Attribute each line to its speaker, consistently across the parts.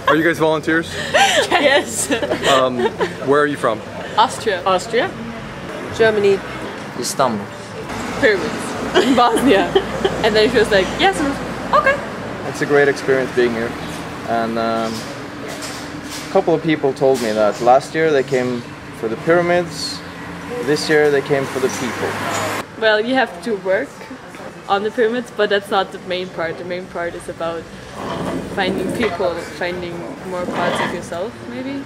Speaker 1: Are you guys volunteers?
Speaker 2: Yes.
Speaker 1: Where are you from?
Speaker 2: Austria.
Speaker 3: Austria.
Speaker 4: Germany.
Speaker 5: Istanbul.
Speaker 2: Pyramids. In Bosnia. And then she was like, yes, okay.
Speaker 5: It's a great experience being here. And a couple of people told me that last year they came for the pyramids, this year they came for the people.
Speaker 2: Well, you have to work on the pyramids, but that's not the main part. The main part is about finding people, finding more parts of yourself, maybe.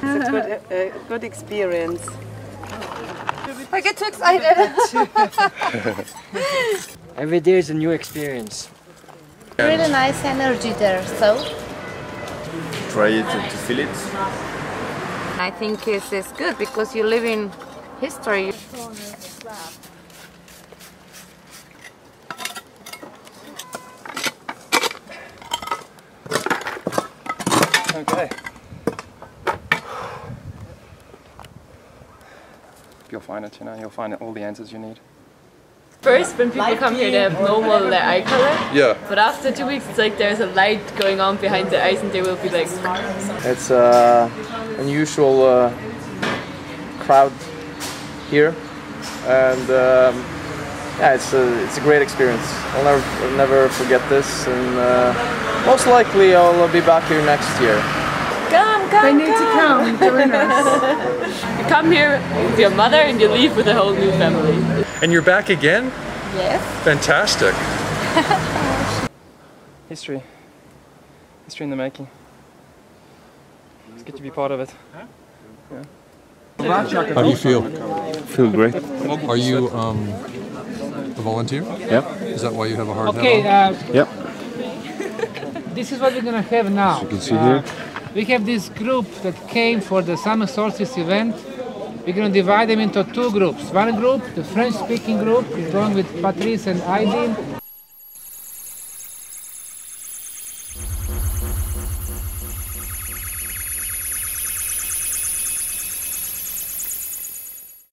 Speaker 4: It's a good experience.
Speaker 6: I get too excited.
Speaker 7: Every day is a new experience.
Speaker 6: Really nice energy there, so.
Speaker 8: Try it to feel it.
Speaker 6: I think it's good because you live in history.
Speaker 5: Okay.
Speaker 1: You'll find it, you know, you'll find all the answers you need.
Speaker 2: First, when people come here, they have normal eye color.
Speaker 1: Yeah.
Speaker 2: But after 2 weeks, it's like there's a light going on behind the eyes and they will be like...
Speaker 5: It's an unusual crowd here, and yeah, it's a great experience. I'll never forget this, and most likely I'll be back here next year.
Speaker 2: Come,
Speaker 3: They need to come, join us.
Speaker 2: You come here with your mother and you leave with a whole new family.
Speaker 1: And you're back again?
Speaker 6: Yes.
Speaker 1: Fantastic.
Speaker 5: History in the making. It's good to be part of it. Yeah.
Speaker 9: How do you feel?
Speaker 8: Feel great.
Speaker 9: Are you a volunteer?
Speaker 8: Yeah.
Speaker 9: Is that why you have a hard
Speaker 3: Okay,
Speaker 9: hat on?
Speaker 8: Yeah.
Speaker 3: this is what we're gonna have now.
Speaker 8: As you can see here.
Speaker 3: We have this group that came for the summer solstice event. We're going to divide them into two groups. One group, the French-speaking group, is going with Patrice and Aydin,